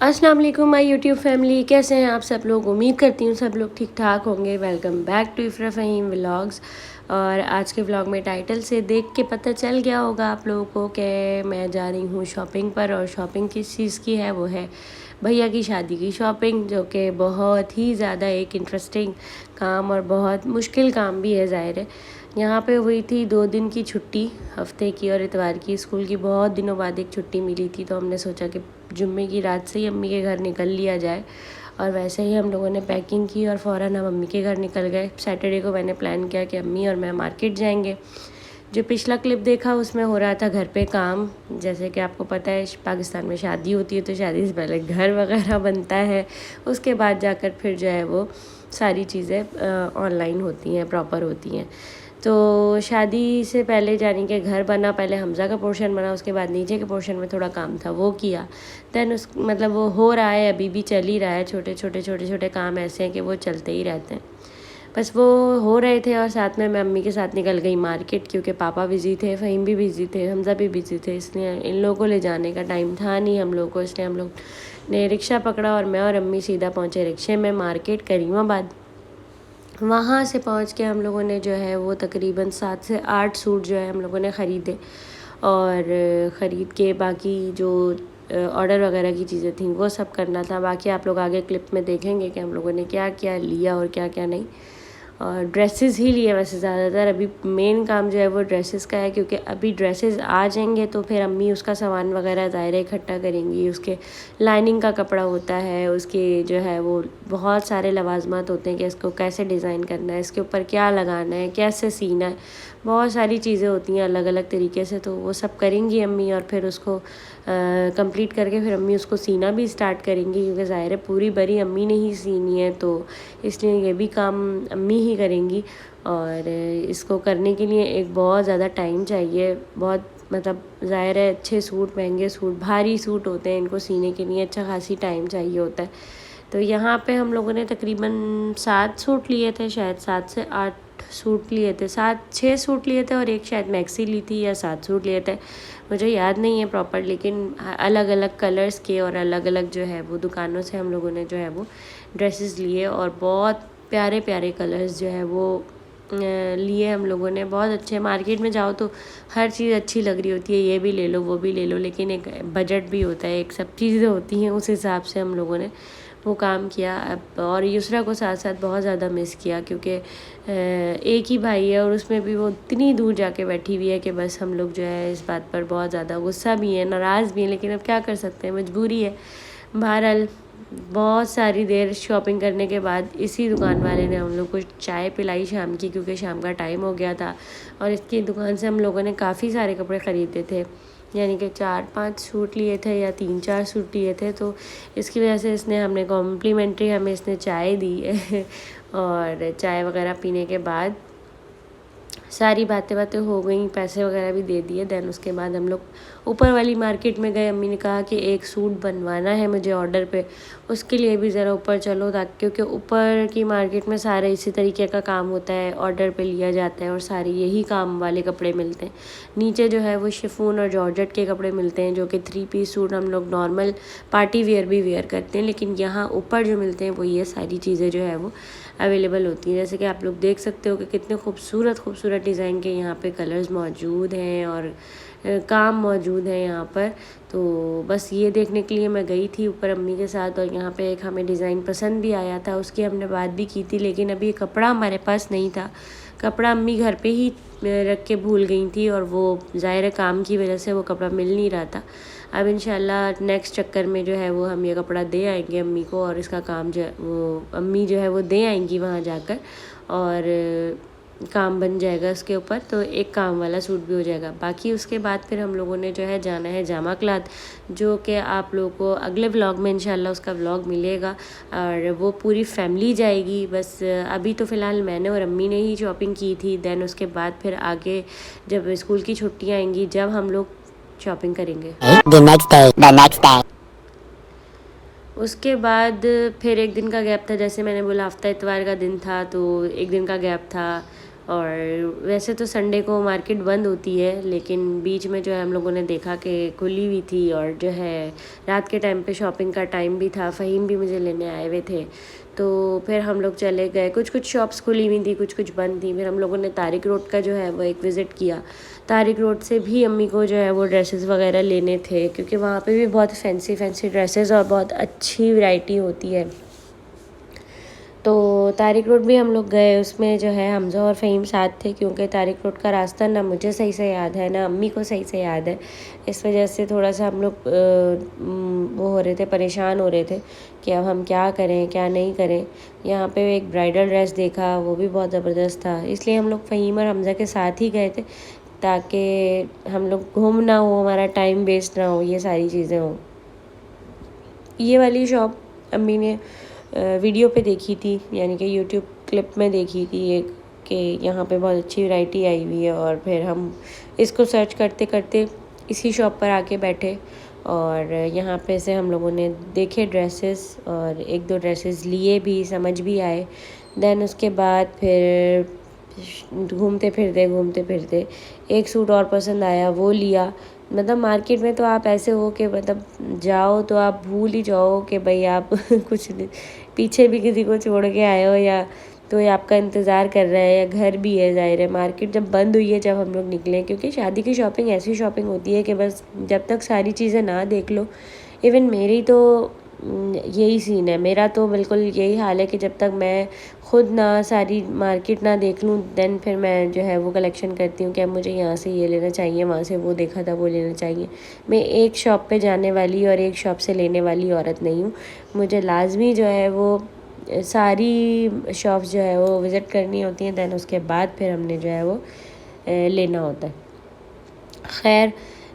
अस्सलाम वालेकुम my YouTube family, कैसे हैं आप सब लोग। उम्मीद करती हूँ सब लोग ठीक ठाक होंगे। Welcome back to Ifra Faheem vlogs. और आज के व्लॉग में टाइटल से देख के पता चल गया होगा आप लोगों को कि मैं जा रही हूँ शॉपिंग पर। और शॉपिंग किस चीज़ की है, वो है भैया की शादी की शॉपिंग, जो कि बहुत ही ज़्यादा एक इंटरेस्टिंग काम और बहुत मुश्किल काम भी है। ज़ाहिर है यहाँ पे हुई थी 2 दिन की छुट्टी, हफ्ते की और इतवार की। स्कूल की बहुत दिनों बाद एक छुट्टी मिली थी, तो हमने सोचा कि जुम्मे की रात से ही अम्मी के घर निकल लिया जाए। और वैसे ही हम लोगों ने पैकिंग की और फ़ौरन हम अम्मी के घर निकल गए। सैटरडे को मैंने प्लान किया कि अम्मी और मैं मार्केट जाएंगे। जो पिछला क्लिप देखा उसमें हो रहा था घर पे काम। जैसे कि आपको पता है पाकिस्तान में शादी होती है तो शादी से पहले घर वगैरह बनता है, उसके बाद जाकर फिर जो है वो सारी चीज़ें ऑनलाइन होती हैं, प्रॉपर होती हैं। तो शादी से पहले जानी के घर बना, पहले हमज़ा का पोर्शन बना, उसके बाद नीचे के पोर्शन में थोड़ा काम था वो किया। दैन उस मतलब वो हो रहा है, अभी भी चल ही रहा है। छोटे छोटे काम ऐसे हैं कि वो चलते ही रहते हैं। बस वो हो रहे थे और साथ में मैं अम्मी के साथ निकल गई मार्केट, क्योंकि पापा बिज़ी थे, फ़हीम भी बिज़ी थे, हमज़ा भी बिज़ी थे। इसलिए इन लोगों को ले जाने का टाइम था नहीं हम लोग को, इसलिए हम लोग ने रिक्शा पकड़ा और मैं और अम्मी सीधा पहुँचे रिक्शे में मार्केट करीमाबाद। वहाँ से पहुँच के हम लोगों ने जो है वो तकरीबन 7 से 8 सूट जो है हम लोगों ने ख़रीदे। और ख़रीद के बाकी जो ऑर्डर वगैरह की चीज़ें थी वो सब करना था। बाकी आप लोग आगे क्लिप में देखेंगे कि हम लोगों ने क्या क्या लिया और क्या क्या नहीं। और ड्रेसेस ही लिए वैसे ज़्यादातर। अभी मेन काम जो है वो ड्रेसेस का है, क्योंकि अभी ड्रेसेस आ जाएंगे तो फिर अम्मी उसका सामान वगैरह ज़ाहिर इकट्ठा करेंगी। उसके लाइनिंग का कपड़ा होता है, उसके जो है वो बहुत सारे लवाजमात होते हैं कि इसको कैसे डिज़ाइन करना है, इसके ऊपर क्या लगाना है, कैसे सीना है, बहुत सारी चीज़ें होती हैं अलग अलग तरीके से। तो वो सब करेंगी अम्मी और फिर उसको कंप्लीट करके फिर अम्मी उसको सीना भी स्टार्ट करेंगी, क्योंकि ज़ाहिर है पूरी बरी अम्मी ने ही सीनी है, तो इसलिए ये भी काम अम्मी ही करेंगी। और इसको करने के लिए एक बहुत ज़्यादा टाइम चाहिए, बहुत मतलब ज़ाहिर है अच्छे सूट, महंगे सूट, भारी सूट होते हैं, इनको सीने के लिए अच्छा खासी टाइम चाहिए होता है। तो यहाँ पे हम लोगों ने तकरीबन 7 सूट लिए थे, शायद 7 से 8 सूट लिए थे, 7-6 सूट लिए थे और एक शायद मैक्सी ली थी, या 7 सूट लिए थे, मुझे याद नहीं है प्रॉपर। लेकिन अलग अलग कलर्स के और अलग अलग जो है वो दुकानों से हम लोगों ने जो है वो ड्रेसेस लिए। और बहुत प्यारे प्यारे कलर्स जो है वो लिए हम लोगों ने। बहुत अच्छे, मार्केट में जाओ तो हर चीज़ अच्छी लग रही होती है, ये भी ले लो वो भी ले लो, लेकिन एक बजट भी होता है, एक सब चीज़ें होती हैं, उस हिसाब से हम लोगों ने वो काम किया। अब और युसरा को साथ साथ बहुत ज़्यादा मिस किया, क्योंकि एक ही भाई है और उसमें भी वो इतनी दूर जाके बैठी हुई है कि बस हम लोग जो है इस बात पर बहुत ज़्यादा गुस्सा भी है, नाराज़ भी हैं, लेकिन अब क्या कर सकते हैं, मजबूरी है। बहरहाल बहुत सारी देर शॉपिंग करने के बाद इसी दुकान वाले ने हम लोग को चाय पिलाई शाम की, क्योंकि शाम का टाइम हो गया था। और इसकी दुकान से हम लोगों ने काफ़ी सारे कपड़े ख़रीदे थे, यानी कि 4-5 सूट लिए थे या 3-4 सूट लिए थे। तो इसकी वजह से इसने हमें कॉम्प्लीमेंट्री हमें इसने चाय दी है और चाय वगैरह पीने के बाद सारी बातें हो गई, पैसे वगैरह भी दे दिए। दैन उसके बाद हम लोग ऊपर वाली मार्केट में गए। अम्मी ने कहा कि एक सूट बनवाना है मुझे ऑर्डर पे, उसके लिए भी ज़रा ऊपर चलो, ताकि क्योंकि ऊपर की मार्केट में सारे इसी तरीके का काम होता है, ऑर्डर पे लिया जाता है और सारे यही काम वाले कपड़े मिलते हैं। नीचे जो है वो शिफॉन और जॉर्जेट के कपड़े मिलते हैं, जो कि 3 पीस सूट हम लोग नॉर्मल पार्टी वेयर भी वेयर करते हैं, लेकिन यहाँ ऊपर जो मिलते हैं वो ये सारी चीज़ें जो है वो अवेलेबल होती हैं। जैसे कि आप लोग देख सकते हो कि कितने खूबसूरत डिज़ाइन के यहाँ पे कलर्स मौजूद हैं और काम मौजूद है यहाँ पर। तो बस ये देखने के लिए मैं गई थी ऊपर अम्मी के साथ, और यहाँ पे एक हमें डिज़ाइन पसंद भी आया था, उसकी हमने बात भी की थी, लेकिन अभी कपड़ा हमारे पास नहीं था। कपड़ा अम्मी घर पे ही रख के भूल गई थी, और वो ज़ाहिर काम की वजह से वो कपड़ा मिल नहीं रहा था। अब इंशाल्लाह नेक्स्ट चक्कर में जो है वो हम ये कपड़ा दे आएंगे अम्मी को, और इसका काम जो है वो अम्मी जो है वो दे आएंगी वहाँ जाकर, और काम बन जाएगा उसके ऊपर, तो एक काम वाला सूट भी हो जाएगा। बाकी उसके बाद फिर हम लोगों ने जो है जाना है जामा क्लाथ, जो कि आप लोगों को अगले व्लॉग में इंशाल्लाह उसका व्लॉग मिलेगा, और वो पूरी फैमिली जाएगी। बस अभी तो फ़िलहाल मैंने और अम्मी ने ही शॉपिंग की थी। दैन उसके बाद फिर आगे जब स्कूल की छुट्टियाँ आएंगी जब हम लोग शॉपिंग करेंगे। The next day. उसके बाद फिर एक दिन का गैप था, जैसे मैंने बोला हफ्ता इतवार का दिन था, तो एक दिन का गैप था। और वैसे तो संडे को मार्केट बंद होती है, लेकिन बीच में जो है हम लोगों ने देखा कि खुली हुई थी और जो है रात के टाइम पे शॉपिंग का टाइम भी था, फ़हीम भी मुझे लेने आए हुए थे। तो फिर हम लोग चले गए, कुछ कुछ शॉप्स खुली हुई थी, कुछ कुछ बंद थी। फिर हम लोगों ने तारिक रोड का जो है वो एक विज़िट किया। तारिक रोड से भी अम्मी को जो है वो ड्रेसेस वगैरह लेने थे, क्योंकि वहाँ पे भी बहुत फैंसी फैंसी ड्रेसेस और बहुत अच्छी वैरायटी होती है। तो तारिक रोड भी हम लोग गए, उसमें जो है हमज़ा और फ़हीम साथ थे, क्योंकि तारिक रोड का रास्ता ना मुझे सही से याद है ना अम्मी को सही से याद है। इस वजह से थोड़ा सा हम लोग वो हो रहे थे, परेशान हो रहे थे कि अब हम क्या करें क्या नहीं करें। यहाँ पे एक ब्राइडल ड्रेस देखा, वो भी बहुत ज़बरदस्त था, इसलिए हम लोग फ़हीम और हमज़ा के साथ ही गए थे, ताकि हम लोग घूम ना हो, हमारा टाइम वेस्ट ना हो, ये सारी चीज़ें हों। ये वाली शॉप अम्मी ने वीडियो पे देखी थी, यानी कि यूट्यूब क्लिप में देखी थी एक, कि यहाँ पे बहुत अच्छी वैरायटी आई हुई है। और फिर हम इसको सर्च करते करते इसी शॉप पर आके बैठे और यहाँ पे से हम लोगों ने देखे ड्रेसेस और एक दो ड्रेसेस लिए भी, समझ भी आए। देन उसके बाद फिर घूमते फिरते एक सूट और पसंद आया, वो लिया। मतलब मार्केट में तो आप ऐसे हो कि मतलब जाओ तो आप भूल ही जाओ कि भाई आप कुछ पीछे भी किसी को छोड़ के आए हो, या तो ये आपका इंतज़ार कर रहा है, या घर भी है। ज़ाहिर है मार्केट जब बंद हुई है, जब हम लोग निकले, क्योंकि शादी की शॉपिंग ऐसी शॉपिंग होती है कि बस जब तक सारी चीज़ें ना देख लो। इवन मेरी तो यही सीन है, मेरा तो बिल्कुल यही हाल है कि जब तक मैं खुद ना सारी मार्केट ना देख लूँ, देन फिर मैं जो है वो कलेक्शन करती हूँ कि अब मुझे यहाँ से ये लेना चाहिए, वहाँ से वो देखा था वो लेना चाहिए। मैं एक शॉप पे जाने वाली और एक शॉप से लेने वाली औरत नहीं हूँ। मुझे लाजमी जो है वो सारी शॉप्स जो है वो विज़िट करनी होती हैं, देन उसके बाद फिर हमने जो है वो लेना होता है। खैर,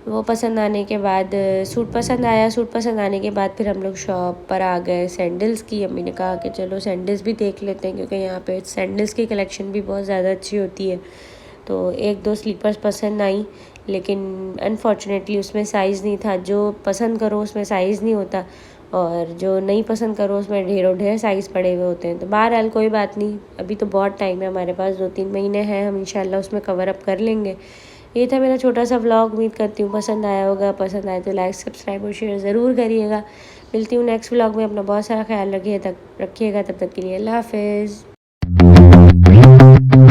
वो पसंद आने के बाद सूट पसंद आया, सूट पसंद आने के बाद फिर हम लोग शॉप पर आ गए सैंडल्स की। अम्मी ने कहा कि चलो सैंडल्स भी देख लेते हैं, क्योंकि यहाँ पे सैंडल्स की कलेक्शन भी बहुत ज़्यादा अच्छी होती है। तो एक दो स्लीपर्स पसंद आई, लेकिन अनफॉर्चुनेटली उसमें साइज़ नहीं था। जो पसंद करो उसमें साइज़ नहीं होता, और जो नहीं पसंद करो उसमें ढेरों ढेर साइज़ पड़े हुए होते हैं। तो बहरहाल कोई बात नहीं, अभी तो बहुत टाइम है हमारे पास, 2-3 महीने हैं, हम इंशाल्लाह उसमें कवर अप कर लेंगे। ये था मेरा छोटा सा व्लॉग, उम्मीद करती हूँ पसंद आया होगा। पसंद आए तो लाइक सब्सक्राइब और शेयर ज़रूर करिएगा। मिलती हूँ नेक्स्ट व्लॉग में, अपना बहुत सारा ख्याल रखिएगा, तब तक के लिए अल्लाह हाफ़िज़।